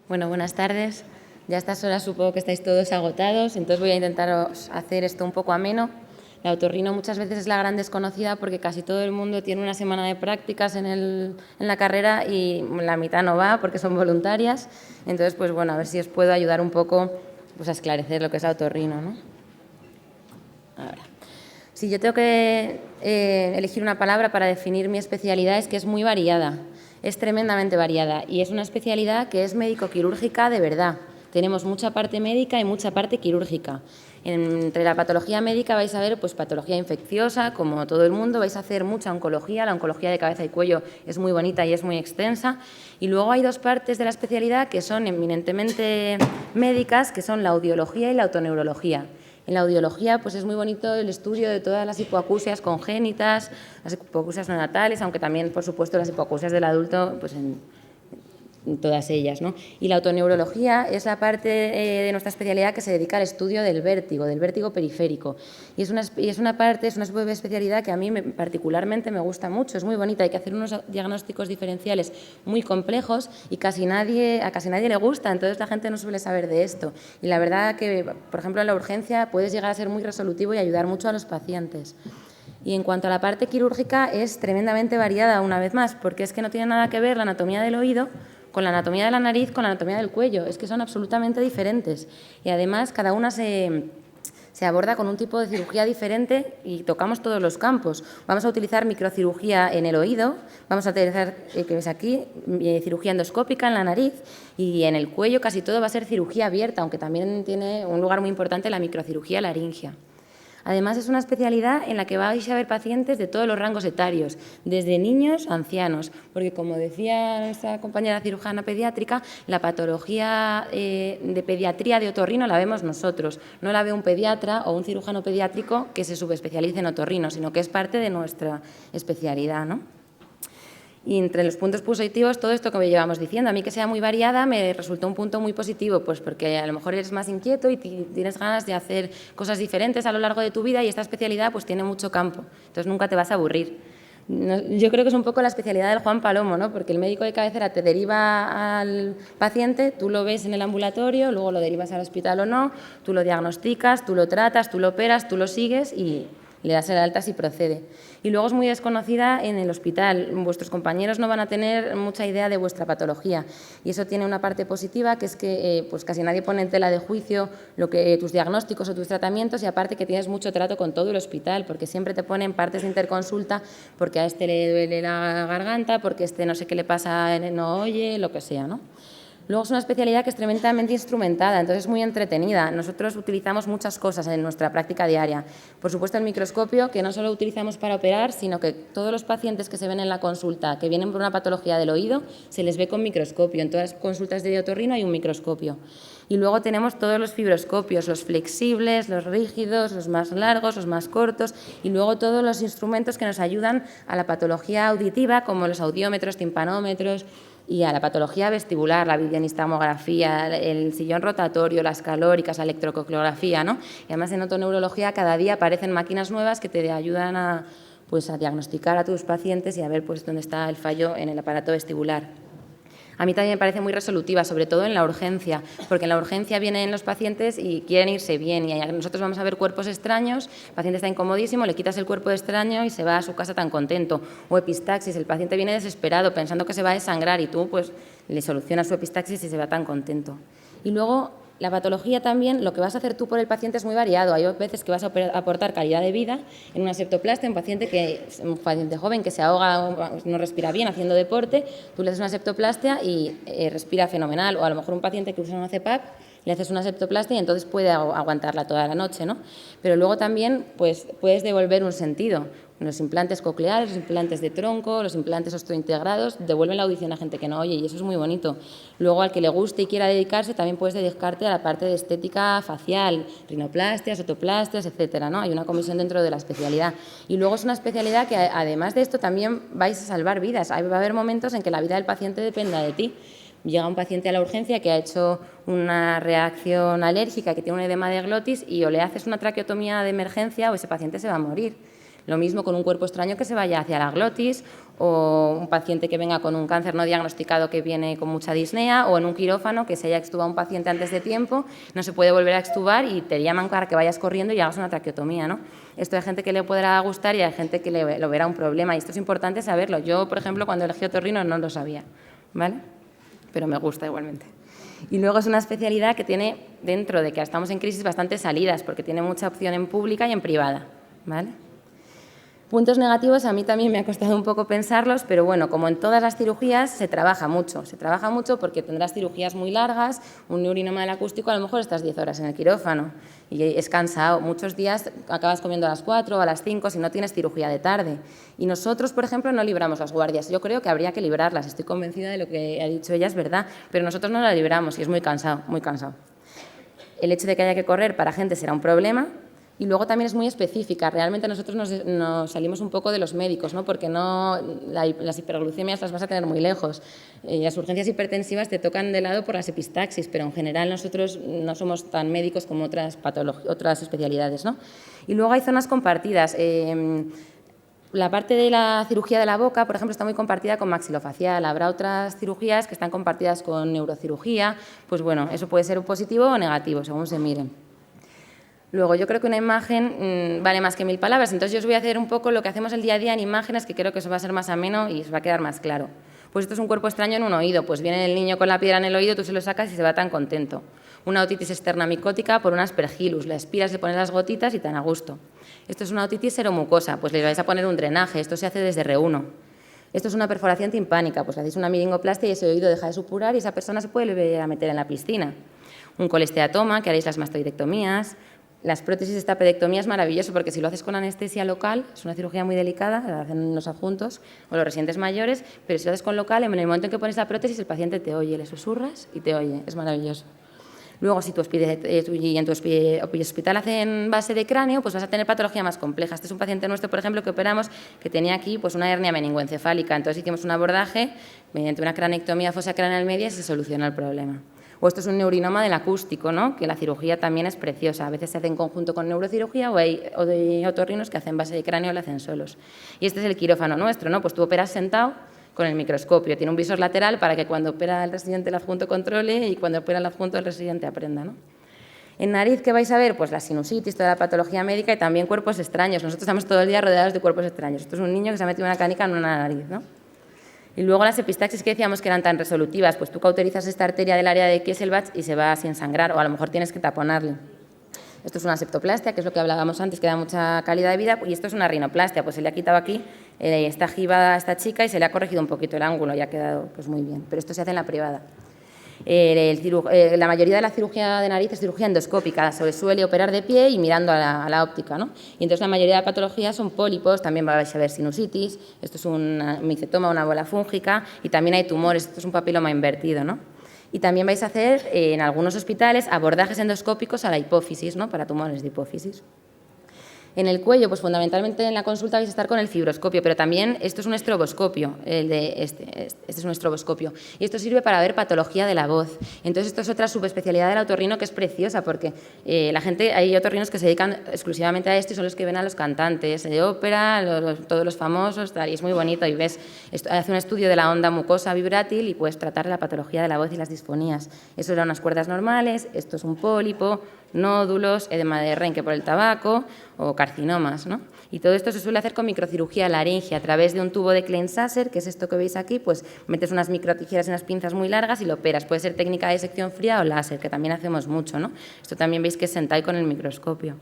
Bueno, buenas tardes. Ya a estas horas supongo que estáis todos agotados, entonces voy a intentar hacer esto un poco ameno. La otorrino muchas veces es la gran desconocida porque casi todo el mundo tiene una semana de prácticas en la carrera y la mitad no va porque son voluntarias. Entonces, pues bueno, a ver si os puedo ayudar un poco pues, a esclarecer lo que es la otorrino, ¿no? Ahora, si yo tengo que elegir una palabra para definir mi especialidad es que es muy variada. Es tremendamente variada y es una especialidad que es médico-quirúrgica de verdad. Tenemos mucha parte médica y mucha parte quirúrgica. Entre la patología médica vais a ver pues, patología infecciosa, como todo el mundo, vais a hacer mucha oncología. La oncología de cabeza y cuello es muy bonita y es muy extensa. Y luego hay dos partes de la especialidad que son eminentemente médicas, que son la audiología y la autoneurología. En la audiología pues es muy bonito el estudio de todas las hipoacusias congénitas, las hipoacusias neonatales, aunque también, por supuesto, las hipoacusias del adulto, pues en todas ellas, ¿no? Y la autoneurología es la parte de nuestra especialidad que se dedica al estudio del vértigo periférico. Y es una subespecialidad que a mí particularmente me gusta mucho, es muy bonita, hay que hacer unos diagnósticos diferenciales muy complejos y a casi nadie le gusta, entonces la gente no suele saber de esto. Y la verdad que, por ejemplo, en la urgencia puedes llegar a ser muy resolutivo y ayudar mucho a los pacientes. Y en cuanto a la parte quirúrgica es tremendamente variada una vez más, porque es que no tiene nada que ver la anatomía del oído con la anatomía de la nariz, con la anatomía del cuello, es que son absolutamente diferentes y además cada una se aborda con un tipo de cirugía diferente y tocamos todos los campos. Vamos a utilizar microcirugía en el oído, vamos a utilizar, que ves aquí, cirugía endoscópica en la nariz y en el cuello casi todo va a ser cirugía abierta, aunque también tiene un lugar muy importante la microcirugía laringia. Además, es una especialidad en la que vais a ver pacientes de todos los rangos etarios, desde niños a ancianos, porque como decía nuestra compañera cirujana pediátrica, la patología de pediatría de otorrino la vemos nosotros, no la ve un pediatra o un cirujano pediátrico que se subespecialice en otorrino, sino que es parte de nuestra especialidad, ¿no? Y entre los puntos positivos, todo esto que me llevamos diciendo, a mí que sea muy variada me resultó un punto muy positivo, pues porque a lo mejor eres más inquieto y tienes ganas de hacer cosas diferentes a lo largo de tu vida y esta especialidad pues tiene mucho campo, entonces nunca te vas a aburrir. Yo creo que es un poco la especialidad del Juan Palomo, ¿no? Porque el médico de cabecera te deriva al paciente, tú lo ves en el ambulatorio, luego lo derivas al hospital o no, tú lo diagnosticas, tú lo tratas, tú lo operas, tú lo sigues y le das el alta si procede. Y luego es muy desconocida en el hospital. Vuestros compañeros no van a tener mucha idea de vuestra patología y eso tiene una parte positiva, que es que pues casi nadie pone en tela de juicio tus diagnósticos o tus tratamientos y aparte que tienes mucho trato con todo el hospital porque siempre te ponen partes de interconsulta porque a este le duele la garganta, porque este no sé qué le pasa, no oye, lo que sea, ¿no? Luego es una especialidad que es tremendamente instrumentada, entonces es muy entretenida. Nosotros utilizamos muchas cosas en nuestra práctica diaria. Por supuesto, el microscopio, que no solo utilizamos para operar, sino que todos los pacientes que se ven en la consulta, que vienen por una patología del oído, se les ve con microscopio. En todas las consultas de otorrino hay un microscopio. Y luego tenemos todos los fibroscopios, los flexibles, los rígidos, los más largos, los más cortos, y luego todos los instrumentos que nos ayudan a la patología auditiva, como los audiómetros, timpanómetros, y a la patología vestibular, la videonistamografía, el sillón rotatorio, las calóricas, la electrocoreografía, ¿no? Y además en otoneurología cada día aparecen máquinas nuevas que te ayudan a diagnosticar a tus pacientes y a ver pues, dónde está el fallo en el aparato vestibular. A mí también me parece muy resolutiva, sobre todo en la urgencia, porque en la urgencia vienen los pacientes y quieren irse bien y nosotros vamos a ver cuerpos extraños, el paciente está incomodísimo, le quitas el cuerpo extraño y se va a su casa tan contento. O epistaxis, el paciente viene desesperado pensando que se va a desangrar y tú pues le solucionas su epistaxis y se va tan contento. Y luego la patología también, lo que vas a hacer tú por el paciente es muy variado. Hay veces que vas a aportar calidad de vida en una septoplastia, un paciente joven que se ahoga, no respira bien haciendo deporte, tú le haces una septoplastia y respira fenomenal. O a lo mejor un paciente que usa una CPAP, le haces una septoplastia y entonces puede aguantarla toda la noche, ¿no? Pero luego también pues, puedes devolver un sentido. Los implantes cocleares, los implantes de tronco, los implantes osteointegrados devuelven la audición a gente que no oye y eso es muy bonito. Luego, al que le guste y quiera dedicarse, también puedes dedicarte a la parte de estética facial, rinoplastias, otoplastias, etcétera, ¿no? Hay una comisión dentro de la especialidad. Y luego es una especialidad que, además de esto, también vais a salvar vidas. Va a haber momentos en que la vida del paciente dependa de ti. Llega un paciente a la urgencia que ha hecho una reacción alérgica, que tiene un edema de glotis y o le haces una traqueotomía de emergencia o ese paciente se va a morir. Lo mismo con un cuerpo extraño que se vaya hacia la glotis, o un paciente que venga con un cáncer no diagnosticado que viene con mucha disnea, o en un quirófano que se haya extubado un paciente antes de tiempo, no se puede volver a extubar y te llaman para que vayas corriendo y hagas una traqueotomía, ¿no? Esto hay gente que le podrá gustar y hay gente que lo verá un problema, y esto es importante saberlo. Yo, por ejemplo, cuando elegí otorrino no lo sabía, ¿vale? Pero me gusta igualmente. Y luego es una especialidad que tiene, dentro de que estamos en crisis, bastantes salidas, porque tiene mucha opción en pública y en privada, ¿vale? Puntos negativos, a mí también me ha costado un poco pensarlos, pero bueno, como en todas las cirugías, se trabaja mucho porque tendrás cirugías muy largas, un neurinoma del acústico, a lo mejor estás 10 horas en el quirófano y es cansado. Muchos días acabas comiendo a las 4 o a las 5 si no tienes cirugía de tarde. Y nosotros, por ejemplo, no libramos las guardias. Yo creo que habría que librarlas, estoy convencida de lo que ha dicho ella, es verdad, pero nosotros no las libramos y es muy cansado, muy cansado. El hecho de que haya que correr para gente será un problema. Y luego también es muy específica. Realmente nosotros nos salimos un poco de los médicos, ¿no? Porque las hiperglucemias las vas a tener muy lejos. Las urgencias hipertensivas te tocan de lado por las epistaxis, pero en general nosotros no somos tan médicos como otras especialidades, ¿no? Y luego hay zonas compartidas. La parte de la cirugía de la boca, por ejemplo, está muy compartida con maxilofacial. Habrá otras cirugías que están compartidas con neurocirugía. Pues bueno, eso puede ser positivo o negativo, según se miren. Luego, yo creo que una imagen vale más que 1000 palabras, entonces yo os voy a hacer un poco lo que hacemos el día a día en imágenes, que creo que eso va a ser más ameno y os va a quedar más claro. Pues esto es un cuerpo extraño en un oído, pues viene el niño con la piedra en el oído, tú se lo sacas y se va tan contento. Una otitis externa micótica por un aspergillus, la aspiras, le pones las gotitas y tan a gusto. Esto es una otitis seromucosa, pues le vais a poner un drenaje, esto se hace desde R1. Esto es una perforación timpánica, pues le hacéis una miringoplastia y ese oído deja de supurar y esa persona se puede volver a meter en la piscina. Un colesteatoma, que haréis las mastoidectomías. Las prótesis de estapedectomía es maravilloso porque si lo haces con anestesia local, es una cirugía muy delicada, la hacen los adjuntos o los residentes mayores, pero si lo haces con local, en el momento en que pones la prótesis, el paciente te oye, le susurras y te oye, es maravilloso. Luego, si en tu hospital hacen base de cráneo, pues vas a tener patología más compleja. Este es un paciente nuestro, por ejemplo, que operamos, que tenía aquí pues, una hernia meningoencefálica. Entonces hicimos un abordaje mediante una cranectomía fosa craneal media y se soluciona el problema. O esto es un neurinoma del acústico, ¿no? Que la cirugía también es preciosa. A veces se hace en conjunto con neurocirugía o hay otorrinos que hacen base de cráneo o lo hacen solos. Y este es el quirófano nuestro, ¿no? Pues tú operas sentado con el microscopio. Tiene un visor lateral para que cuando opera el residente el adjunto controle y cuando opera el adjunto el residente aprenda, ¿no? En nariz, ¿qué vais a ver? Pues la sinusitis, toda la patología médica y también cuerpos extraños. Nosotros estamos todo el día rodeados de cuerpos extraños. Esto es un niño que se ha metido una canica en una nariz, ¿no? Y luego las epistaxis que decíamos que eran tan resolutivas, pues tú cauterizas esta arteria del área de Kieselbach y se va sin sangrar, o a lo mejor tienes que taponarle. Esto es una septoplastia, que es lo que hablábamos antes, que da mucha calidad de vida, y esto es una rinoplastia, pues se le ha quitado aquí esta jiba a esta chica y se le ha corregido un poquito el ángulo y ha quedado pues, muy bien, pero esto se hace en la privada. La mayoría de la cirugía de nariz es cirugía endoscópica, se suele operar de pie y mirando a la óptica, ¿no? Y entonces la mayoría de patologías son pólipos, también vais a ver sinusitis, esto es un micetoma, una bola fúngica, y también hay tumores, esto es un papiloma invertido, ¿no? Y también vais a hacer en algunos hospitales abordajes endoscópicos a la hipófisis, ¿no? Para tumores de hipófisis. En el cuello, pues fundamentalmente en la consulta vais a estar con el fibroscopio, pero también esto es un estroboscopio, este es un estroboscopio, y esto sirve para ver patología de la voz. Entonces esto es otra subespecialidad del otorrino que es preciosa, porque hay otorrinos que se dedican exclusivamente a esto y son los que ven a los cantantes de ópera, todos los famosos, tal, y es muy bonito, y ves, hace un estudio de la onda mucosa vibrátil y puedes tratar la patología de la voz y las disfonías. Eso eran unas cuerdas normales, esto es un pólipo, nódulos, edema de Renke por el tabaco o carcinomas, ¿no? Y todo esto se suele hacer con microcirugía laringe a través de un tubo de Klein-Sasser, que es esto que veis aquí, pues metes unas microtijeras en unas pinzas muy largas y lo operas. Puede ser técnica de sección fría o láser, que también hacemos mucho, ¿no? Esto también veis que es sentai con el microscopio.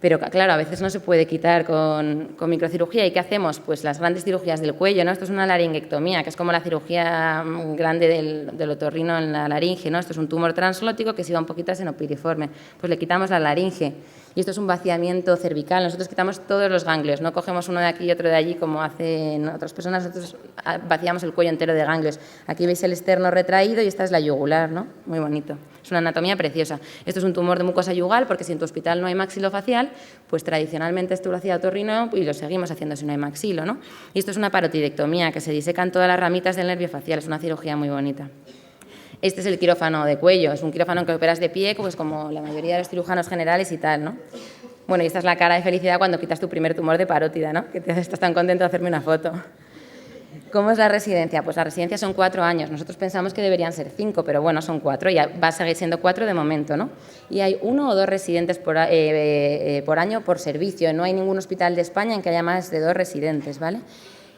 Pero claro, a veces no se puede quitar con microcirugía. ¿Y qué hacemos? Pues las grandes cirugías del cuello, ¿no? Esto es una laringectomía, que es como la cirugía grande del otorrino en la laringe, ¿no? Esto es un tumor translótico que se va un poquito senopiiriforme. Pues le quitamos la laringe. Y esto es un vaciamiento cervical. Nosotros quitamos todos los ganglios, no cogemos uno de aquí y otro de allí como hacen otras personas. Nosotros vaciamos el cuello entero de ganglios. Aquí veis el externo retraído y esta es la yugular, ¿no? Muy bonito. Es una anatomía preciosa. Esto es un tumor de mucosa yugal, porque si en tu hospital no hay maxilofacial, pues tradicionalmente esto lo hacía otorrino y lo seguimos haciendo si no hay maxilo, ¿no? Y esto es una parotidectomía, que se disecan todas las ramitas del nervio facial. Es una cirugía muy bonita. Este es el quirófano de cuello, es un quirófano que operas de pie, pues como la mayoría de los cirujanos generales y tal, ¿no? Bueno, y esta es la cara de felicidad cuando quitas tu primer tumor de parótida, ¿no? Que estás tan contento de hacerme una foto. ¿Cómo es la residencia? Pues la residencia son 4 años. Nosotros pensamos que deberían ser 5, pero bueno, son 4 y va a seguir siendo 4 de momento, ¿no? Y hay 1 o 2 residentes por año por servicio. No hay ningún hospital de España en que haya más de 2 residentes, ¿vale?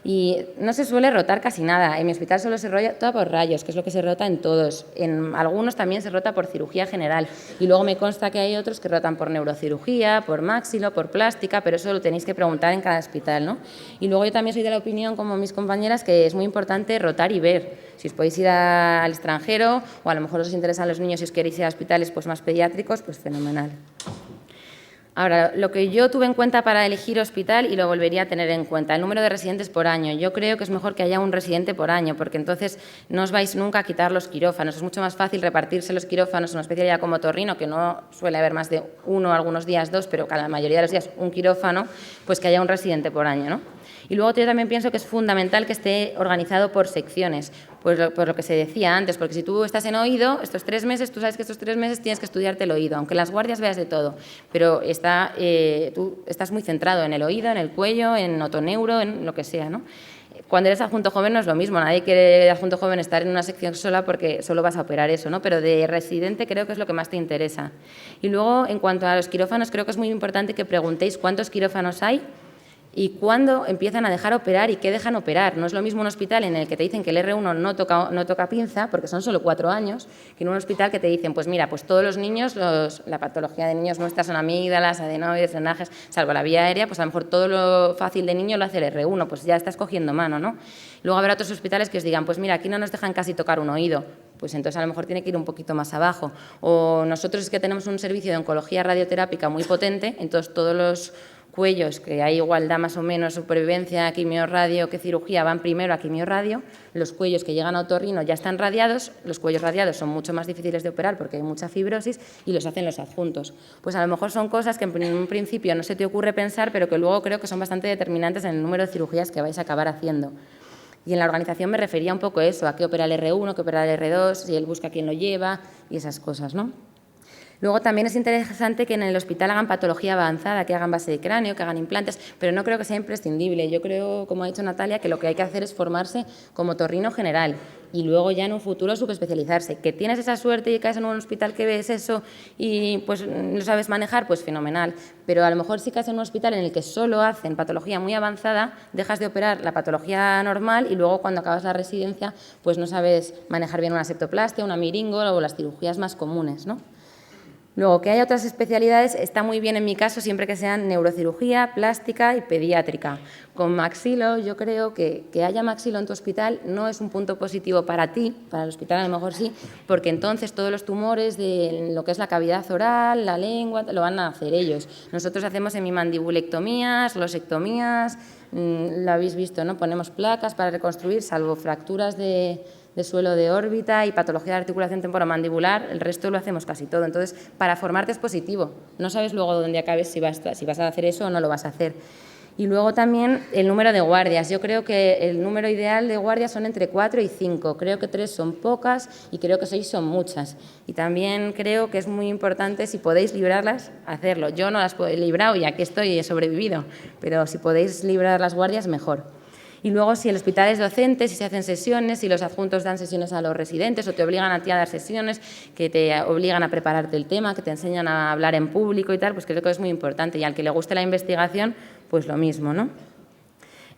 Y no se suele rotar casi nada. En mi hospital solo se rota por rayos, que es lo que se rota en todos. En algunos también se rota por cirugía general. Y luego me consta que hay otros que rotan por neurocirugía, por maxilo, por plástica, pero eso lo tenéis que preguntar en cada hospital, ¿no? Y luego yo también soy de la opinión, como mis compañeras, que es muy importante rotar y ver. Si os podéis ir al extranjero o a lo mejor os interesan los niños y os queréis ir a hospitales pues, más pediátricos, pues fenomenal. Ahora, lo que yo tuve en cuenta para elegir hospital y lo volvería a tener en cuenta, el número de residentes por año. Yo creo que es mejor que haya un residente por año, porque entonces no os vais nunca a quitar los quirófanos. Es mucho más fácil repartirse los quirófanos en una especialidad como otorrino, que no suele haber más de 1, algunos días 2, pero cada mayoría de los días un quirófano, pues que haya un residente por año, ¿no? Y luego yo también pienso que es fundamental que esté organizado por secciones, pues por lo que se decía antes, porque si tú estás en oído, estos 3 meses, tú sabes que estos 3 meses tienes que estudiarte el oído, aunque en las guardias veas de todo, pero tú estás muy centrado en el oído, en el cuello, en otoneuro, en lo que sea, ¿no? Cuando eres adjunto joven no es lo mismo, nadie quiere de adjunto joven estar en una sección sola porque solo vas a operar eso, ¿no? Pero de residente creo que es lo que más te interesa. Y luego, en cuanto a los quirófanos, creo que es muy importante que preguntéis cuántos quirófanos hay y cuándo empiezan a dejar operar y qué dejan operar. No es lo mismo un hospital en el que te dicen que el R1 no toca pinza, porque son solo 4 años, que en un hospital que te dicen, pues mira, pues todos los niños, la patología de niños nuestra son amígdalas, adenoides, drenajes, salvo la vía aérea, pues a lo mejor todo lo fácil de niño lo hace el R1, pues ya estás cogiendo mano, ¿no? Luego habrá otros hospitales que os digan, pues mira, aquí no nos dejan casi tocar un oído, pues entonces a lo mejor tiene que ir un poquito más abajo. O nosotros es que tenemos un servicio de oncología radioterápica muy potente, entonces todos los cuellos, que hay igualdad más o menos, supervivencia, quimiorradio que cirugía, van primero a quimiorradio. Los cuellos que llegan a otorrino ya están radiados, los cuellos radiados son mucho más difíciles de operar porque hay mucha fibrosis y los hacen los adjuntos. Pues a lo mejor son cosas que en un principio no se te ocurre pensar, pero que luego creo que son bastante determinantes en el número de cirugías que vais a acabar haciendo. Y en la organización me refería un poco a eso, a qué opera el R1, qué opera el R2, si él busca quién lo lleva y esas cosas, ¿no? Luego también es interesante que en el hospital hagan patología avanzada, que hagan base de cráneo, que hagan implantes, pero no creo que sea imprescindible. Yo creo, como ha dicho Natalia, que lo que hay que hacer es formarse como otorrino general y luego ya en un futuro subespecializarse. Que tienes esa suerte y caes en un hospital que ves eso y pues lo sabes manejar, pues fenomenal. Pero a lo mejor si caes en un hospital en el que solo hacen patología muy avanzada, dejas de operar la patología normal y luego cuando acabas la residencia pues no sabes manejar bien una septoplastia, una miringo o las cirugías más comunes, ¿no? Luego, que haya otras especialidades está muy bien en mi caso, siempre que sean neurocirugía, plástica y pediátrica. Con maxilo, yo creo que haya maxilo en tu hospital no es un punto positivo para ti, para el hospital a lo mejor sí, porque entonces todos los tumores de lo que es la cavidad oral, la lengua, lo van a hacer ellos. Nosotros hacemos hemimandibulectomías, losectomías, lo habéis visto, ¿no? Ponemos placas para reconstruir, salvo fracturas de suelo de órbita y patología de articulación temporomandibular, el resto lo hacemos casi todo. Entonces, para formarte es positivo. No sabes luego dónde acabes si vas a hacer eso o no lo vas a hacer. Y luego también el número de guardias. Yo creo que el número ideal de guardias son entre 4 y 5. Creo que 3 son pocas y creo que 6 son muchas. Y también creo que es muy importante, si podéis librarlas, hacerlo. Yo no las he librado y aquí estoy y he sobrevivido, pero si podéis librar las guardias, mejor. Y luego, si el hospital es docente, si se hacen sesiones, si los adjuntos dan sesiones a los residentes o te obligan a ti a dar sesiones, que te obligan a prepararte el tema, que te enseñan a hablar en público y tal, pues creo que es muy importante. Y al que le guste la investigación, pues lo mismo, ¿no?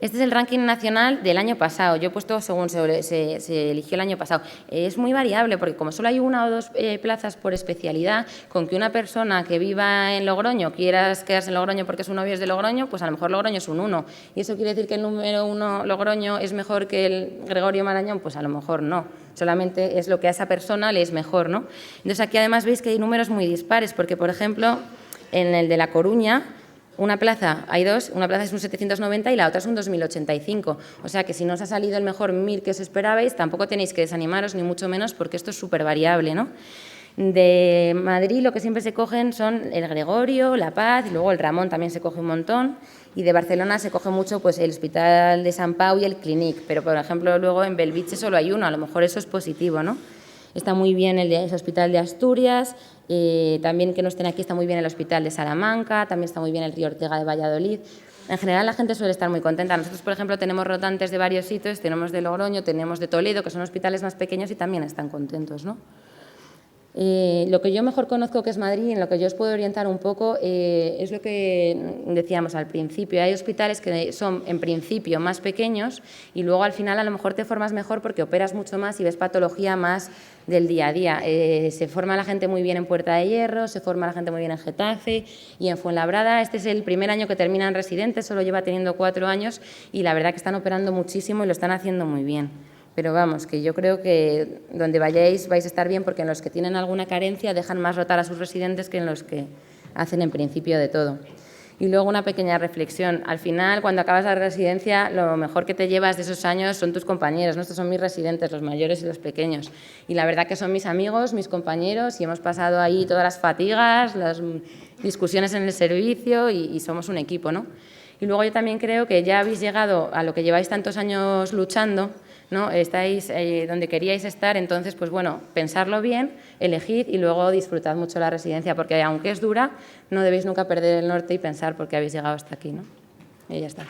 Este es el ranking nacional del año pasado. Yo he puesto según se eligió el año pasado. Es muy variable porque como solo hay 1 o 2 plazas por especialidad, con que una persona que viva en Logroño quiera quedarse en Logroño porque su novio es de Logroño, pues a lo mejor Logroño es un 1. ¿Y eso quiere decir que el número 1 Logroño es mejor que el Gregorio Marañón? Pues a lo mejor no. Solamente es lo que a esa persona le es mejor, ¿no? Entonces aquí además veis que hay números muy dispares porque, por ejemplo, en el de La Coruña, una plaza, hay 2, una plaza es un 790 y la otra es un 2085. O sea que si no os ha salido el mejor MIR que os esperabais, tampoco tenéis que desanimaros, ni mucho menos, porque esto es súper variable, ¿no? De Madrid lo que siempre se cogen son el Gregorio, La Paz y luego el Ramón también se coge un montón. Y de Barcelona se coge mucho pues, el Hospital de Sant Pau y el Clinic, pero por ejemplo luego en Belvitge solo hay 1, a lo mejor eso es positivo, ¿no? está muy bien el Hospital de Asturias, también que no estén aquí está muy bien el Hospital de Salamanca, también está muy bien el Río Ortega de Valladolid. En general la gente suele estar muy contenta. Nosotros, por ejemplo, tenemos rotantes de varios sitios, tenemos de Logroño, tenemos de Toledo, que son hospitales más pequeños y también están contentos, ¿no? Lo que yo mejor conozco, que es Madrid, en lo que yo os puedo orientar un poco, es lo que decíamos al principio. Hay hospitales que son, en principio, más pequeños y luego, al final, a lo mejor te formas mejor porque operas mucho más y ves patología más del día a día. Se forma la gente muy bien en Puerta de Hierro, se forma la gente muy bien en Getafe y en Fuenlabrada. Este es el primer año que terminan residentes, solo lleva teniendo 4 años y la verdad que están operando muchísimo y lo están haciendo muy bien. Pero vamos, que yo creo que donde vayáis vais a estar bien porque en los que tienen alguna carencia dejan más rotar a sus residentes que en los que hacen en principio de todo. Y luego una pequeña reflexión. Al final, cuando acabas la residencia, lo mejor que te llevas de esos años son tus compañeros, ¿no? Estos son mis residentes, los mayores y los pequeños. Y la verdad que son mis amigos, mis compañeros y hemos pasado ahí todas las fatigas, las discusiones en el servicio y somos un equipo, ¿no? Y luego yo también creo que ya habéis llegado a lo que lleváis tantos años luchando, ¿no? Estáis donde queríais estar, entonces, pues bueno, pensarlo bien, elegid y luego disfrutad mucho la residencia, porque aunque es dura, no debéis nunca perder el norte y pensar por qué habéis llegado hasta aquí, ¿no? Y ya está.